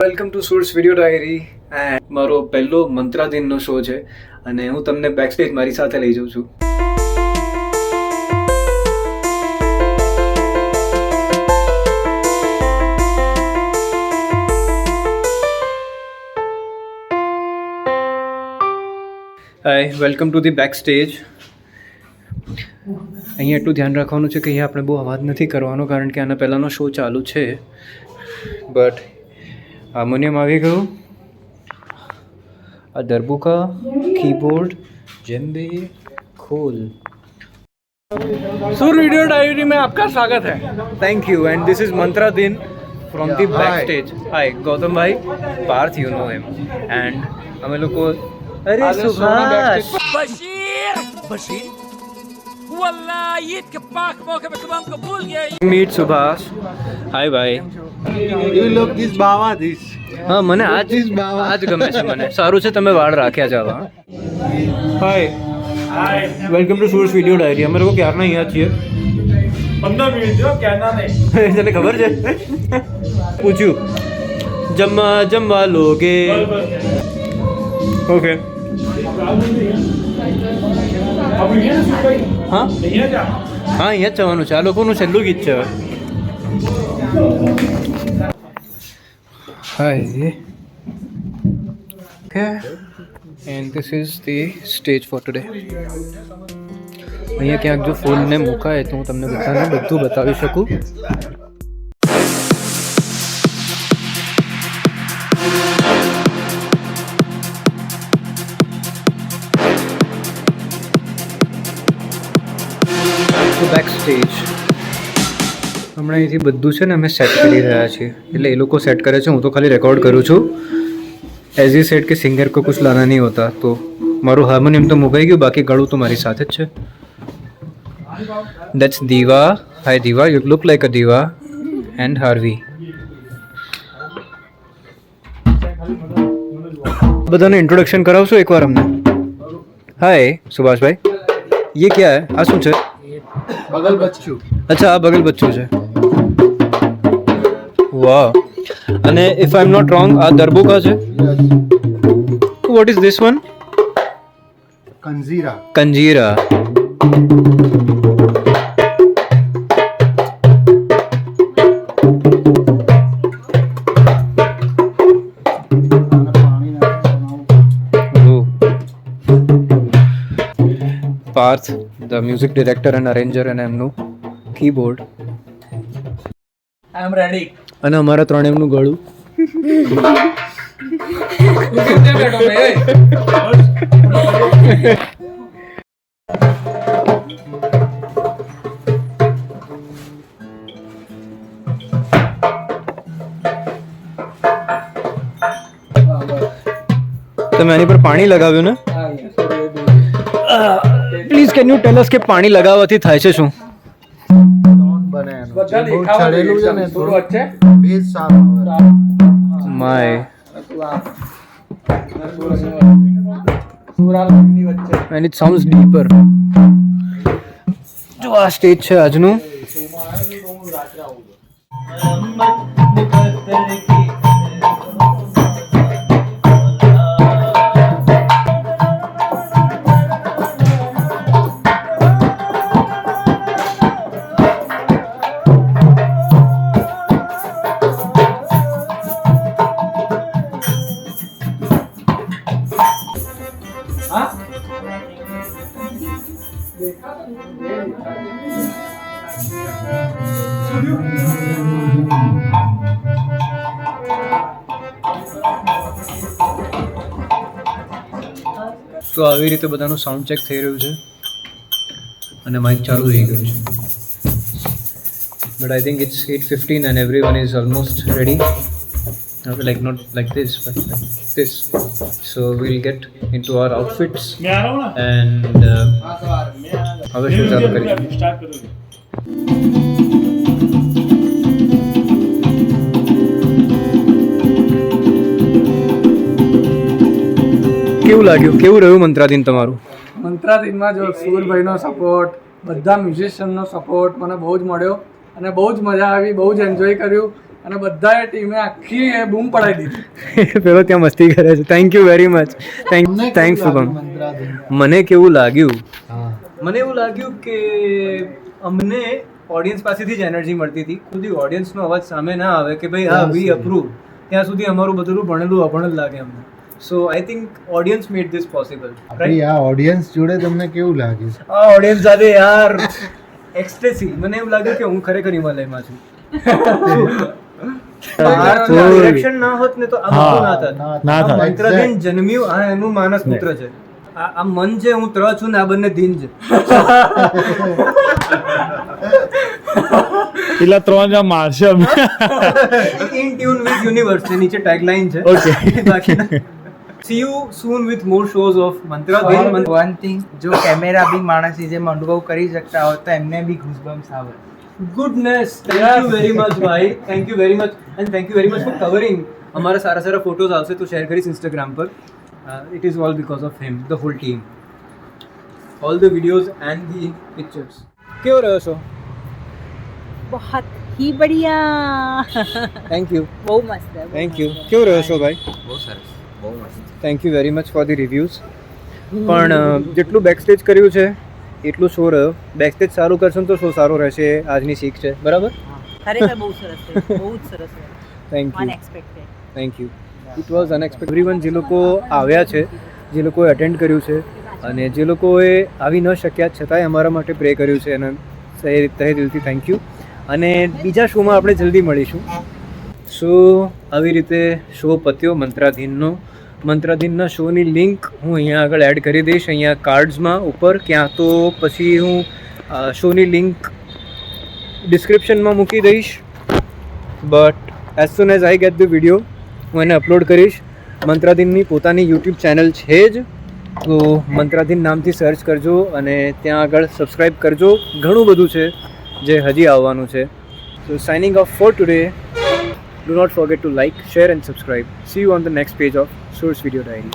Welcome to source video diary and મારો પહેલો મંત્રાધીનનો show છે અને હું તમને બેક સ્ટેજ મારી સાથે લઈ જાઉં છું. Hi, welcome to the back stage. અહીંયા એટલું ધ્યાન રાખવાનું છે કે અહીંયા આપણે બહુ અવાજ નથી કરવાનો કારણ કે આના પહેલાંનો શો ચાલુ છે. બટ હાર્મોનિયમ આવી ગયું, આ દરબુકા, કીબોર્ડ, जेम्बे, खोल. सुर वीडियो डायरी में आपका स्वागत है. Thank you and this is Mantradhin from the back stage. Hi Gautam भाई, Parth you know him and हमें लोग को अरे सुभाष बशीर वल्लाह ईद के पाक मौके पे तुम हमको भूल गए. मीट सुभाष. हाय भाई. You look this bawa this. હા, મને આજ ગમે છે. મને સારું છે તમે વાળ રાખ્યા છે આવા. Hi, welcome to source video diary. અમે લોકો ક્યારના અહીંયા છીએ. 15 મિનિટ જો ક્યારના નહીં. તને ખબર છે? પૂછ્યું જમવા લોગે. ઓકે. હા અહીંયા જ જવાનું છે. આ લોકોનું છેલ્લું ગીત છે. Hi. Okay. And this is the stage for today. અહીંયા ક્યાંક જો ફૂલને મુકાય તો હું તમને બધાને બધું બતાવી શકું. બેક સ્ટેજ હમણાં અહીંથી બધું છે ને અમે સેટ કરી રહ્યા છીએ. એટલે એ લોકો સેટ કરે છે, હું તો ખાલી રેકોર્ડ કરું છું. એઝ યુ સેડ કે સિંગર કો કુછ લાના નહીં હોતા. તો મારું હાર્મોનિયમ તો મુકાઈ ગયું, બાકી ગળું તો મારી સાથે જ છે. દેટ્સ દીવા. હાય દીવા, યુ લુક લાઈક અ દીવા. And Harvey. બધાને ઇન્ટ્રોડક્શન કરાવશો એકવાર અમને? હાય સુભાષભાઈ, ये क्या है? આ શું છે? बगल बच्चू. અચ્છા, આ બગલ બચ્ચું છે. વાહ. અને if I am not wrong આ દરબુકા છે. What is this one? Kanjira. Kanjira. Parth, the music director and arranger, અને એમનું કીબોર્ડ. I am ready. અને અમારા ત્રણેયનું ગળું. बैठो मैं. તમે એની પર પાણી લગાવ્યું ને? પ્લીઝ કેન યુ ટેલ અસ કે પાણી લગાવવાથી થાય છે શું? बने બધા बहुत દેખાવા छड़ेलू है ने થોડું વચ્ચે बेस साफ है. માય સુરાલની વચ્ચે એન્ડ ઇટ સાઉન્ડ્સ ડીપર. જો આ સ્ટેજ છે આજનું. તો આવી રીતે બધાનું સાઉન્ડ ચેક થઈ રહ્યું છે અને માઇક ચાલુ થઈ ગયું છે. But I think it's 8:15 and everyone is almost ready. Like not like this but like this. So we'll get into our outfits and હવે શું ચાલુ કરીએ? કેવું લાગ્યું? કેવું રહ્યું મંત્રાધીન તમારું? મંત્રાધીનમાં જો સુરભાઈનો સપોર્ટ, બધા મ્યુઝિશિયનનો સપોર્ટ મને બહુ જ મળ્યો અને બહુ જ મજા આવી, બહુ જ એન્જોય કર્યું. અને બધાએ ટીમે આખી બૂમ પડાવી દીધી. પેલો ત્યાં મસ્તી કરે છે. Thank you very much. Thanks Shubham. મને કેવું લાગ્યું, મને એવું લાગ્યું કે અમને ઓડિયન્સ પાસેથી જ એનર્જી મળતી હતી. સુધી ઓડિયન્સનો અવાજ સામે ના આવે કે ભાઈ હા વી અપ્રૂવ, ત્યાં સુધી અમારું બધું ભણેલું અભણેલું લાગે અમને. So I think audience made this possible. આપણી આ ઓડિયન્સ જોડે તમને કેવું લાગ્યું? આ ઓડિયન્સ સાથે યાર એક્સટેસી. મને એવું લાગ્યું કે હું ખરેખર હિમાલયમાં છું. ડિરેક્શન ના હોત ને તો આ બધું ના થાત. ના થાય. મંત્રધીન જન્મ્યું આ એનું માનસ પુત્ર છે. આ મન છે, હું ત્ર છું ને આ બંને ધીન છે. પેલા 3 જણ મારશે અમે. ઇન ટ્યુન વિથ યુનિવર્સ છે નીચે ટેગલાઇન છે. Okay. બાકી see you soon with more shows of Mantradhin. One thing, જો કેમેરા બી માણસની જેમ અનુભવ કરી શકતા હોય તો એમને બી ઘૂસબમ્સ આવે. Goodness, thank you very much ભાઈ, thank you very much and thank you very much for covering. અમારા સારા સારા ફોટોઝ આવશે તો શેર કરીશ ઇન્સ્ટાગ્રામ પર. It is all because of him, the whole team, all the videos and the pictures. કેવો રહ્યો છો? बहुत ही बढ़िया. થેન્ક યુ, બહુ મસ્ત है. Thank you. કેવો રહ્યો છો ભાઈ? બહુ સરસ, બહુ મસ્ત. Thank you very much for the reviews. પણ જેટલું બેકસ્ટેજ કર્યું છે એટલું શો રહ્યો. બેકસ્ટેજ સારું કરશો ને તો શો સારો રહેશે. આજની શીખ છે, બરાબર? ખરેખર બહુ સરસ છે, બહુ જ સરસ છે. Thank you, unexpected. Thank you. It was unexpected. Everyone જે લોકો આવ્યા છે, જે લોકોએ અટેન્ડ કર્યું છે અને જે લોકોએ આવી ન શક્યા છતાંય અમારા માટે પ્રે કર્યું છે અને તહે દિલથી થેન્ક યુ. અને બીજા શોમાં આપણે જલ્દી મળીશું. સો આવી રીતે શો પત્યો મંત્રાધીનનો. મંત્રાધીનના શોની લિંક હું અહીંયા આગળ એડ કરી દઈશ, અહીંયા કાર્ડ્સમાં ઉપર, ક્યાં તો પછી હું શોની લિંક ડિસ્ક્રિપ્શનમાં મૂકી દઈશ. But as soon as I get the video હું એને અપલોડ કરીશ. મંત્રાધીનની પોતાની યુટ્યુબ ચેનલ છે જ, તો મંત્રાધીન નામથી સર્ચ કરજો અને ત્યાં આગળ સબસ્ક્રાઈબ કરજો. ઘણું બધું છે જે હજી આવવાનું છે. So signing off for today. Do not forget to like, share and subscribe. See you on the next page of Source Video Diary.